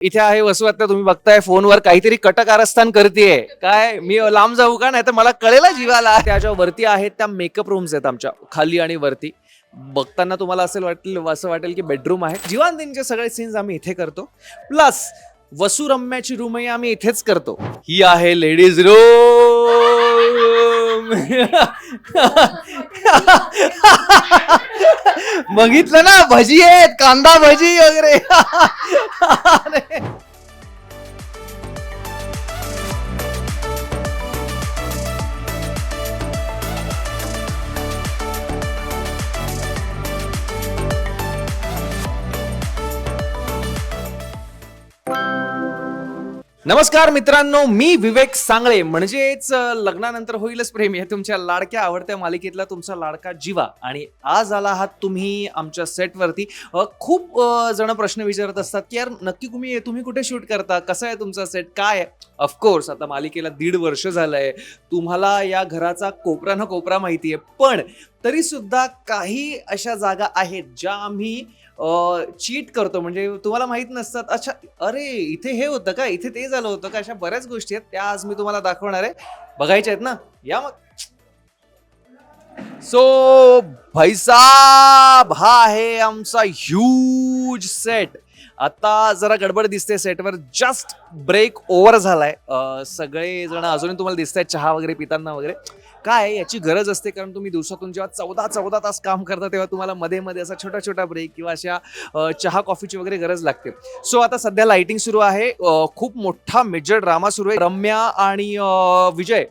इथे आहे वसू. आता तुम्ही बघताय फोनवर काहीतरी कटकारस्थान करतेय. काय मी लांब जाऊ का? नाही तर मला कळेल जीवाला. त्याच्या वरती आहेत त्या मेकअप रूम्स आहेत आमच्या खाली आणि वरती. बघताना तुम्हाला असं वाटेल की बेडरूम आहे. जीवांदींचे सगळे सीन्स आम्ही इथे करतो. प्लस वसू रम्याची रूमही आम्ही इथेच करतो. ही आहे लेडीज रूम. बघितलं ना, भजी आहेत, कांदा भजी वगैरे. नमस्कार मित्रांनो, मी विवेक सांगळे. म्हणजेच लग्नानंतर होईलच प्रेम या तुमच्या लाडक्या आवडत्या मालिकेतला तुमचा लाडका जीवा. आणि आज आला आहात तुम्ही आमच्या सेटवरती. खूप जण प्रश्न विचारत असतात की यार नक्की तुम्ही कुठे शूट करता, कसा आहे तुमचा सेट, काय आहे. ऑफकोर्स आता मालिकेला 1.5 वर्ष झालंय. तुम्हाला या घराचा कोपरा ना कोपरा माहितीये, पण तरी सुद्धा काही अशा जागा आहेत ज्या आम्ही चीट करतो. म्हणजे तुम्हाला माहित नसतात. अच्छा, अरे इथे हे होतं का, इथे ते झालं होतं का. अशा बऱ्याच गोष्टी आहेत, त्या आज मी तुम्हाला दाखवणार आहे. बघायच्या आहेत ना, या मग. सो भाई साहब, हा आहे आमचा ह्यूज सेट. आता जरा गडबड दिसते सेटवर. जस्ट ब्रेक ओव्हर झालाय. सगळे जण अजूनही तुम्हाला दिसतायत चहा वगैरे पिताना वगैरे. काय याची गरज असते, कारण तुम्ही दिवसातून जेव्हा 14 तास काम करता तेव्हा तुम्हाला मध्ये मध्ये असा छोटा ब्रेक किंवा अशा चहा कॉफीची वगैरे गरज लागते. सो आता सध्या लाइटिंग सुरू आहे. खूप मोठा मेजर ड्रामा सुरू आहे. रम्या आणि विजय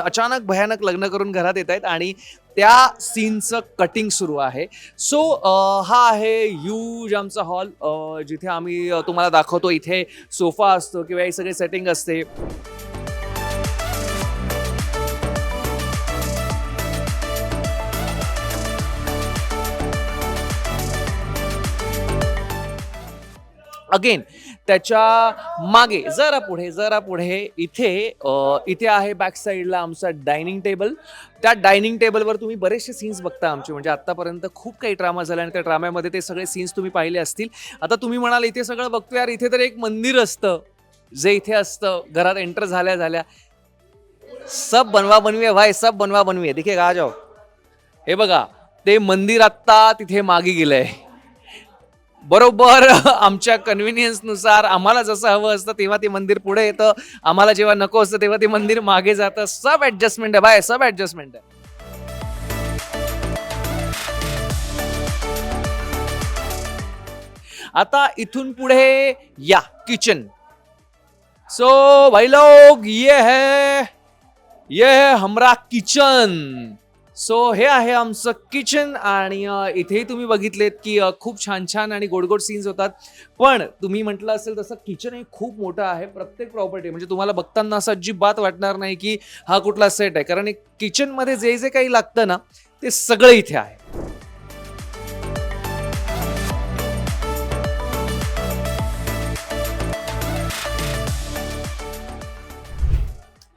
अचानक भयानक लग्न करून घरात येत आहेत आणि त्या सीनचं कटिंग सुरू आहे. सो हा आहे ह्यूज आमचा हॉल, जिथे आम्ही तुम्हाला दाखवतो. इथे सोफा असतो किंवा हे सगळे सेटिंग असते. अगेन त्याच्या मागे जरा पुढे इथे आहे बॅक साईडला आमचा डायनिंग टेबल. त्या डायनिंग टेबलवर तुम्ही बरेचसे सीन्स बघता आमचे. म्हणजे आतापर्यंत खूप काही ड्रामा झाला आणि त्या ड्राम्यामध्ये ते सगळे सीन्स तुम्ही पाहिले असतील. आता तुम्ही म्हणाल इथे सगळं बघतो यार, इथे तर एक मंदिर असतं जे इथे असतं घरात एंटर झाल्या. सब बनवा बनवी है भाई, सब बनवा बनवी है. देखिए आ जाओ. हे बघा, ते मंदिर आत्ता तिथे मागे गेलंय. बरोबर आमच्या कन्व्हिनियन्स नुसार आम्हाला जसं हवं असतं तेव्हा ते मंदिर पुढे येतं, आम्हाला जेव्हा नको असतं तेव्हा ते मंदिर मागे जातं. सब ऍडजस्टमेंट आहे बाय, सब ऍडजस्टमेंट आहे. आता इथून पुढे या किचन. सो भाई लोग, ये है हमारा किचन. सो हे आहे आमचं किचन. आणि इथेही तुम्ही बघितलेत की खूप छान आणि गोड सीन्स होतात. पण तुम्ही म्हटलं असेल तसं किचन हे खूप मोठं आहे. प्रत्येक प्रॉपर्टी म्हणजे तुम्हाला बघताना असं अजिबात वाटणार नाही की हा कुठला सेट आहे, कारण किचन मध्ये जे काही लागतं ना ते सगळं इथे आहे.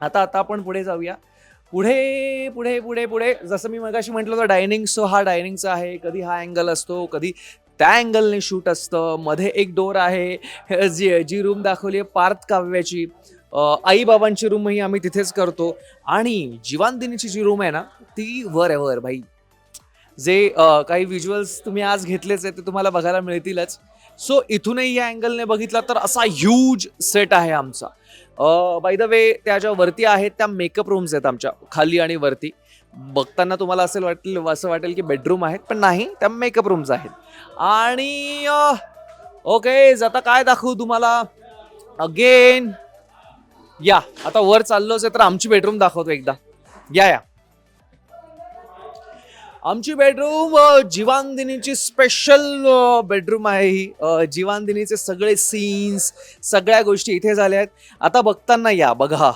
आता आपण पुढे जाऊया. पुढे जसं मी मगाशी म्हटलं होतं डायनिंग. सो हा डायनिंगचा आहे. कधी हा अँगल असतो, कधी त्या अँगलने शूट असतं. मध्ये एक डोर आहे. जी रूम दाखवली आहे पार्थ काव्याची, आई बाबांची रूमही आम्ही तिथेच करतो. आणि जीवांदिनीची जी रूम आहे ना ती वर भाई. जे काही व्हिज्युअल्स तुम्ही आज घेतलेच आहे ते तुम्हाला बघायला मिळतीलच. सो इथूनही या अँगलने बघितला तर असा ह्यूज सेट आहे आमचा. बाय द वे त्याच्या वरती आहेत त्या मेकअप रूम्स आहेत आमच्या खाली आणि वरती. बघताना तुम्हाला असं वाटेल की बेडरूम आहेत, पण नाही, त्या मेकअप रूम्स आहेत. आणि ओके, आता काय दाखवू तुम्हाला. अगेन या, आता वर चाललोच आहे तर आमची बेडरूम दाखवतो एकदा. या आमची बेडरूम जीवांदिनीची स्पेशल बेडरूम आहे ही. जीवांदिनीचे सगळे सीन्स, सगळ्या गोष्टी इथे झाल्या आहेत. आता बघताना या बघा,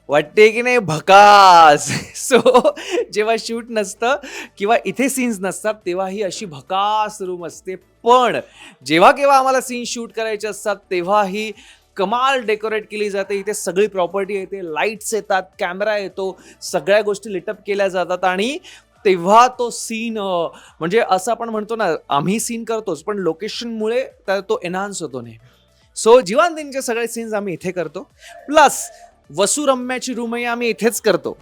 वाटते की नाही भकास. सो जेव्हा शूट नसतं किंवा इथे सीन्स नसतात तेव्हा ही अशी भकास रूम असते. पण जेव्हा केव्हा आम्हाला सीन्स शूट करायचे असतात तेव्हा ही कमाल डेकोरेट केली जाते. इथे सगळी प्रॉपर्टी येते, लाईट्स येतात, कॅमेरा येतो, सगळ्या गोष्टी लिटअप केल्या जातात आणि तेव्हा तो सीन म्हणजे असं आपण म्हणतो ना, आम्ही सीन करतोच पण लोकेशनमुळे तो एनहान्स होतो नेहमी. सो जीवांदींचे सगळे सीन्स आम्ही इथे करतो, प्लस वसुरम्याची रूमही आम्ही इथेच करतो.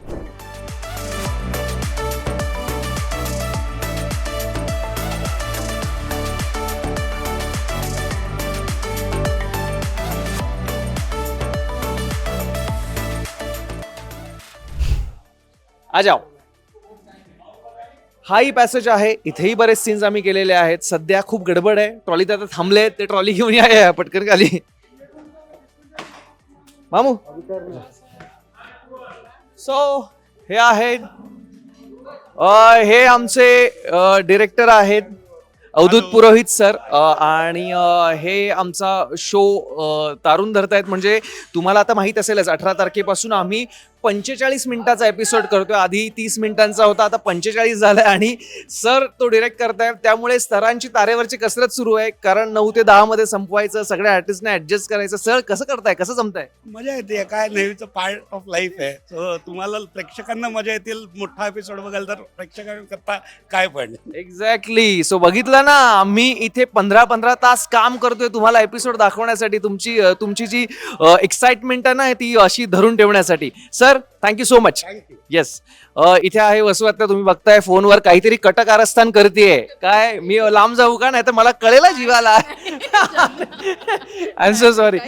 आ जाओ. हाही पॅसेज आहे, इथेही बरेच सीन्स आम्ही केलेले आहेत. सध्या खूप गडबड आहे, ट्रॉलीत आता थांबले, ते ट्रॉली घेऊन या पटकन खाली. मामू सो हे आहेत हे आमचे डिरेक्टर आहेत अवधूत पुरोहित सर, आणि हे आमचा शो तारून धरतायत. म्हणजे तुम्हाला आता माहित असेलच 18 तारखेपासून आम्ही 45 मिनिटाचा एपिसोड करतोय. आधी 30 मिनिटांचा होता, आता 45 झालाय आणि सर तो डिरेक्ट करतायत. त्यामुळे स्तरांची तारेवरची कसरत सुरू आहे, कारण 9 ते 10 मध्ये संपवायचं, सगळ्या आर्टिस्टने ऍडजस्ट करायचं. सर कसं करताय, कसं जमताय? मजा येते, काय नेहमीचं पार्ट ऑफ लाईफ आहे. सो तुम्हाला प्रेक्षकांना मजा येतील. मोठा एपिसोड बघाल तर प्रेक्षकांकरता काय पण. एक्झॅक्टली. सो बघितलं ना, आम्ही इथे 15-15 तास काम करतोय तुम्हाला एपिसोड दाखवण्यासाठी. तुमची जी एक्साइटमेंट आहे ना, ती अशी धरून ठेवण्यासाठी. Sir thank you so much. Yes, इथे आहे वसू. आता तुम्ही बघताय फोनवर काहीतरी कटकारस्थान करतेय. काय मी लांब जाऊ का, नाही तर मला कळेला जीवाला. I am so sorry.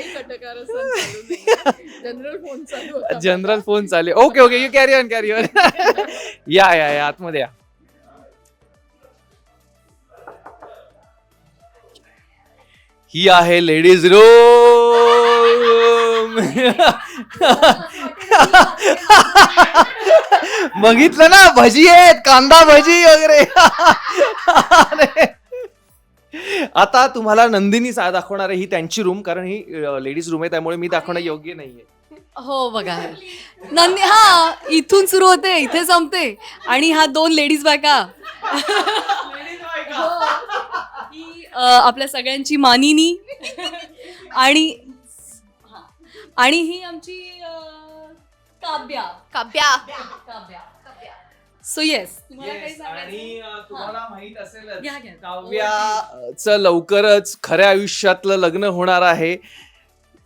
General phone चालू. Okay okay, you carry on carry on. Yeah yeah या आतमध्ये या. ही आहे लेडीज रूम. बघितलं ना, भजी आहेत, कांदा भजी वगैरे. आता तुम्हाला नंदिनी दाखवणार आहे ही त्यांची रूम, कारण ही लेडीज रूम आहे, त्यामुळे मी दाखवणं योग्य नाहीये. हो बघा, नंदी हा इथून सुरू होते, इथे संपते, आणि हा 2 लेडीज बायका. ही आपल्या सगळ्यांची मानिनी, आणि ही आमची काव्या. सो येस, आणि तुम्हाला माहित असेल घ्या, घ्या. काव्याचं लवकरच खऱ्या आयुष्यातलं लग्न होणार आहे.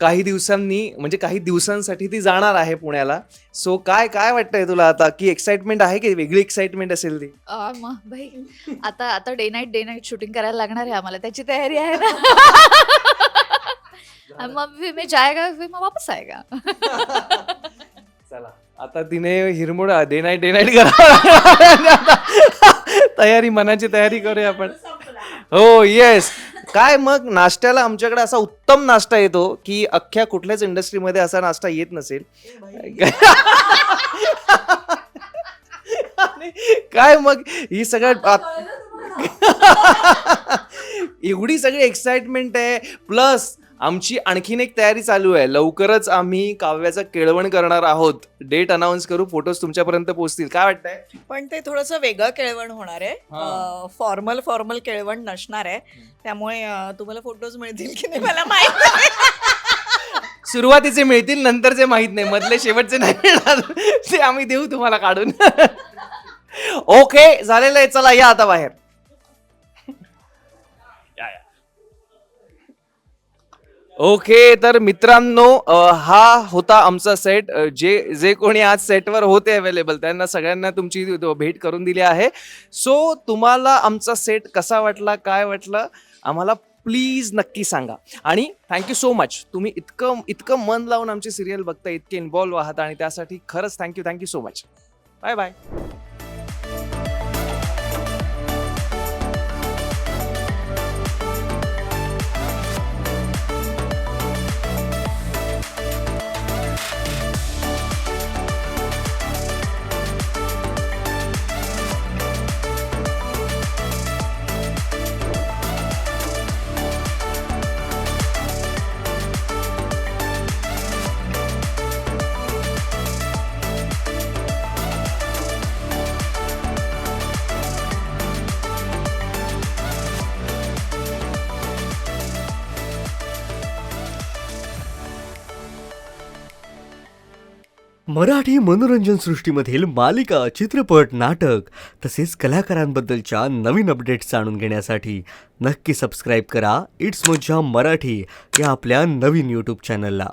काही दिवसांनी, म्हणजे काही दिवसांसाठी ती जाणार आहे पुण्याला. सो काय वाटतंय तुला आता, की एक्साइटमेंट आहे की वेगळी एक्साइटमेंट असेल ती? मग भाई आता डे नाईट शूटिंग करायला लागणार आहे आम्हाला, त्याची तयारी आहे ना. मग मी जाएगा फिर मग वापस आएगा. चला, आता तिने हिरमोड डे नाईट करा. तयारी, मनाची तयारी करूया आपण. हो येस. काय मग नाश्त्याला आमच्याकडे असा उत्तम नाश्ता येतो की अख्ख्या कुठल्याच इंडस्ट्रीमध्ये असा नाश्ता येत नसेल. काय मग ही सगळ्यात एवढी सगळी एक्साइटमेंट आहे, प्लस आमची आणखीन एक तयारी चालू आहे. लवकरच आम्ही काव्याचं केळवण करणार आहोत. डेट अनाऊन्स करू, फोटोज तुमच्यापर्यंत पोहोचतील. काय वाटतंय? पण ते थोडंसं वेगळं केळवण होणार आहे, फॉर्मल केळवण नसणार आहे. त्यामुळे तुम्हाला फोटोज मिळतील की नाही मला माहित नाही. सुरुवातीचे मिळतील, नंतरचे माहित नाही, मधले शेवटचे नाही मिळणार. ते आम्ही देऊ तुम्हाला काढून. ओके, झालेलं आहे. चला या आता बाहेर. ओके, तर मित्रांनो, हा होता आमचा सेट. जे कोणी आज सेटवर होते अवेलेबल त्यांना सगळ्यांना तुमची भेट करून दिली आहे. सो तुम्हाला आमचा सेट कसा वाटला, काय वाटलं, आम्हाला प्लीज नक्की सांगा. आणि थँक्यू सो मच, तुम्ही इतकं मन लावून आमची सिरियल बघता, इतके इन्व्हॉल्व्ह आहात, आणि त्यासाठी खरंच thank you so much. Bye bye. Marathi मनोरंजन सृष्टीमधील मालिका, चित्रपट, नाटक तसेच कलाकारांबद्दलच्या नवीन अपडेट्स जाणून घेण्यासाठी नक्की सबस्क्राईब करा इट्स मज्जा मराठी या आपल्या नवीन यूट्यूब चॅनलला.